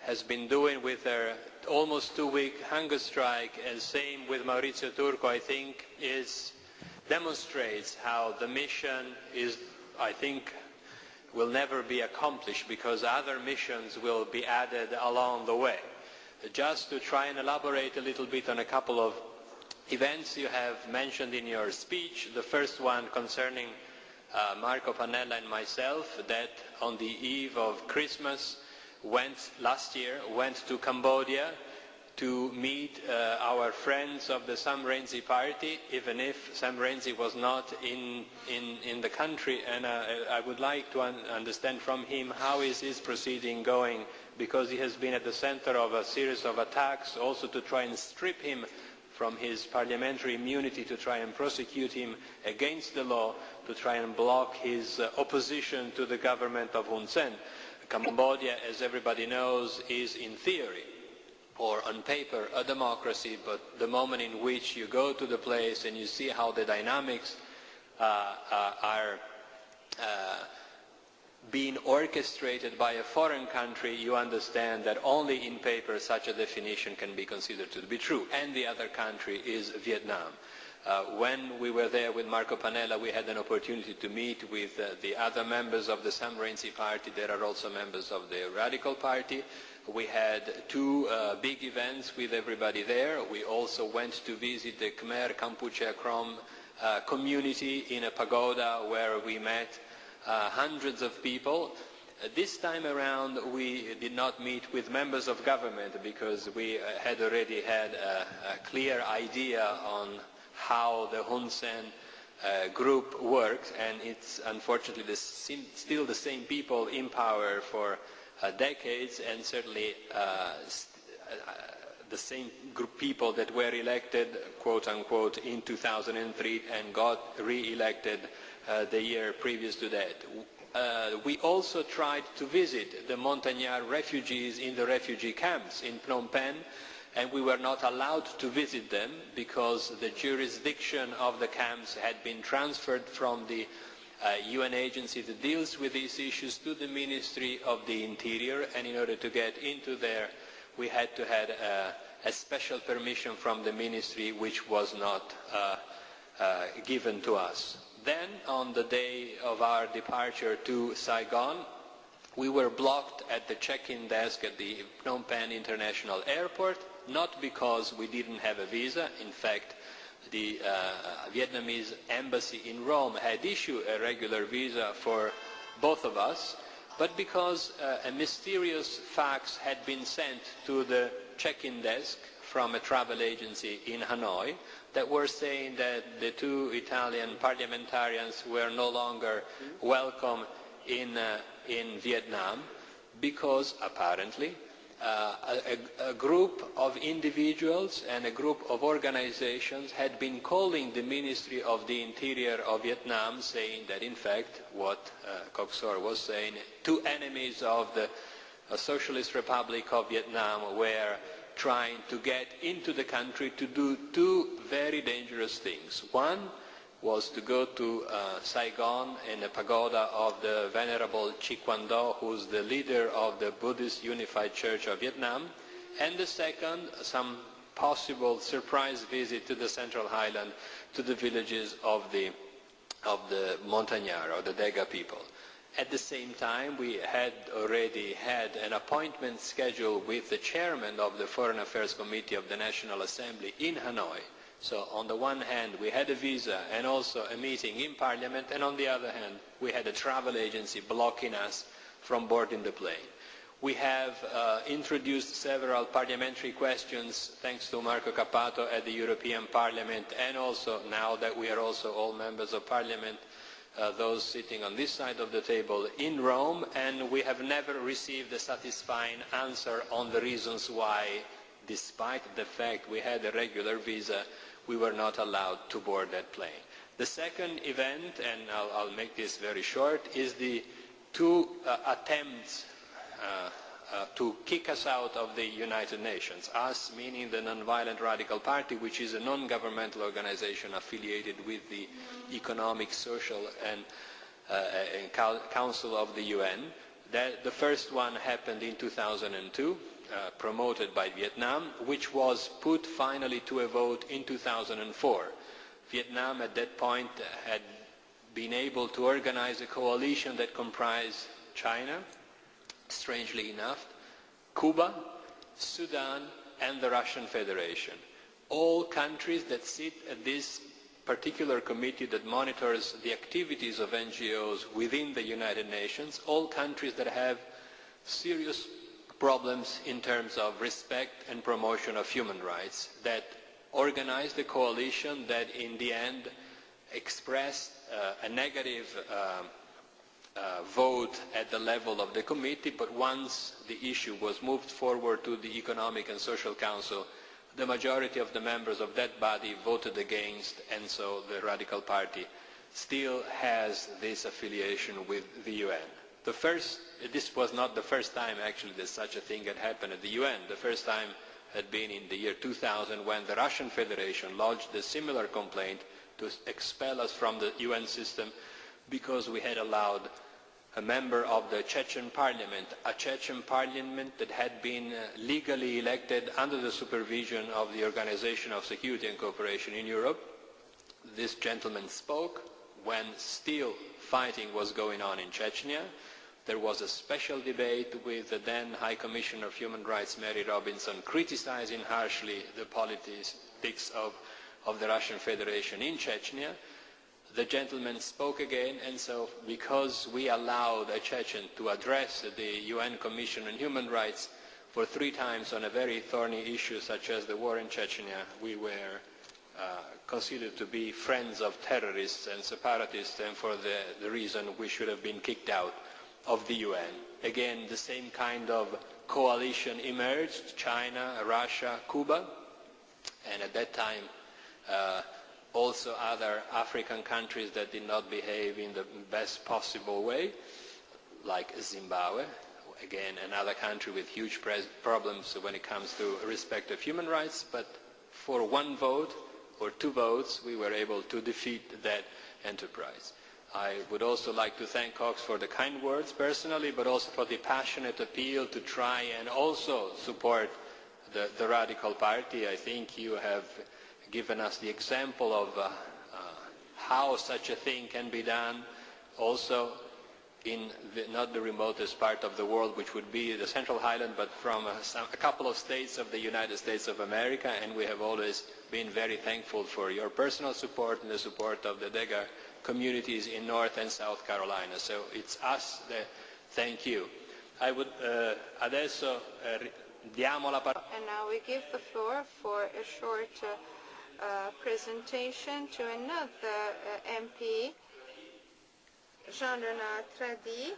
has been doing with their almost 2-week hunger strike, and same with Maurizio Turco, I think demonstrates how the mission is, I think, will never be accomplished because other missions will be added along the way. Just to try and elaborate a little bit on a couple of events you have mentioned in your speech, the first one concerning Marco Pannella and myself, that on the eve of Christmas last year went to Cambodia to meet our friends of the Sam Rainsy party, even if Sam Rainsy was not in the country. And I would like to understand from him how is his proceeding going, because he has been at the center of a series of attacks, also to try and strip him from his parliamentary immunity, to try and prosecute him against the law, to try and block his opposition to the government of Hun Sen. Cambodia, as everybody knows, is in theory or on paper a democracy, but the moment in which you go to the place and you see how the dynamics are being orchestrated by a foreign country, you understand that only in paper such a definition can be considered to be true. And the other country is Vietnam. When we were there with Marco Pannella, we had an opportunity to meet with the other members of the Sam Rainsy party. There are also members of the Radical Party. We had 2 big events with everybody there. We also went to visit the Khmer Kampuchea Krom community in a pagoda where we met hundreds of people. This time around we did not meet with members of government because we had already had a clear idea on how the Hun Sen group works, and it's unfortunately still the same people in power for decades, and certainly the same group people that were elected, quote unquote, in 2003 and got re-elected the year previous to that. We also tried to visit the Montagnard refugees in the refugee camps in Phnom Penh, and we were not allowed to visit them because the jurisdiction of the camps had been transferred from the UN agency that deals with these issues to the Ministry of the Interior, and in order to get into there we had to have a special permission from the ministry, which was not given to us. Then, on the day of our departure to Saigon, we were blocked at the check-in desk at the Phnom Penh International Airport, not because we didn't have a visa. In fact, the Vietnamese embassy in Rome had issued a regular visa for both of us, but because a mysterious fax had been sent to the check-in desk from a travel agency in Hanoi that were saying that the 2 Italian parliamentarians were no longer welcome in Vietnam because apparently a group of individuals and a group of organizations had been calling the Ministry of the Interior of Vietnam, saying that in fact what Kok Sor was saying, 2 enemies of the Socialist Republic of Vietnam were trying to get into the country to do 2 very dangerous things. One was to go to Saigon in a pagoda of the Venerable Chi Quan Do, who's the leader of the Buddhist Unified Church of Vietnam, and the second, some possible surprise visit to the Central Highland, to the villages of the Montagnard, or the degar people. At the same time, we had already had an appointment scheduled with the chairman of the Foreign Affairs Committee of the National Assembly in Hanoi. So on the one hand, we had a visa and also a meeting in Parliament, and on the other hand, we had a travel agency blocking us from boarding the plane. We have introduced several parliamentary questions, thanks to Marco Cappato at the European Parliament, and also now that we are also all members of Parliament, those sitting on this side of the table in Rome, and we have never received a satisfying answer on the reasons why, despite the fact we had a regular visa, we were not allowed to board that plane. The second event, and I'll make this very short, is the 2 attempts to kick us out of the United Nations. Us, meaning the Nonviolent Radical Party, which is a non-governmental organization affiliated with the Economic, Social and Council of the UN. The first one happened in 2002, promoted by Vietnam, which was put finally to a vote in 2004. Vietnam at that point had been able to organize a coalition that comprised China, strangely enough, Cuba, Sudan, and the Russian Federation. All countries that sit at this particular committee that monitors the activities of NGOs within the United Nations, all countries that have serious problems in terms of respect and promotion of human rights, that organized a coalition that in the end expressed a negative vote at the level of the committee, but once the issue was moved forward to the Economic and Social Council, the majority of the members of that body voted against, and so the Radical Party still has this affiliation with the UN. This was not the first time actually that such a thing had happened at the UN. The first time had been in the year 2000 when the Russian Federation lodged a similar complaint to expel us from the UN system because we had allowed a member of the Chechen parliament, a Chechen parliament that had been legally elected under the supervision of the Organization of Security and Cooperation in Europe. This gentleman spoke when still fighting was going on in Chechnya. There was a special debate with the then High Commissioner of Human Rights, Mary Robinson, criticizing harshly the politics of the Russian Federation in Chechnya. The gentleman spoke again, and so because we allowed a Chechen to address the UN Commission on Human Rights for 3 times on a very thorny issue such as the war in Chechnya, we were considered to be friends of terrorists and separatists, and for the reason we should have been kicked out of the UN. Again, the same kind of coalition emerged, China, Russia, Cuba, and at that time also other African countries that did not behave in the best possible way, like Zimbabwe, again another country with huge problems when it comes to respect of human rights, but for 1 vote or 2 votes we were able to defeat that enterprise. I would also like to thank Cox for the kind words personally, but also for the passionate appeal to try and also support the Radical Party. I think you have given us the example of how such a thing can be done also in not the remotest part of the world, which would be the Central Highland, but from a couple of states of the United States of America, and we have always been very thankful for your personal support and the support of the degar communities in North and South Carolina. So it's us that thank you. I would adesso diamo la parola. And now we give the floor for a short presentation to another MP, Jean-Renard Trady.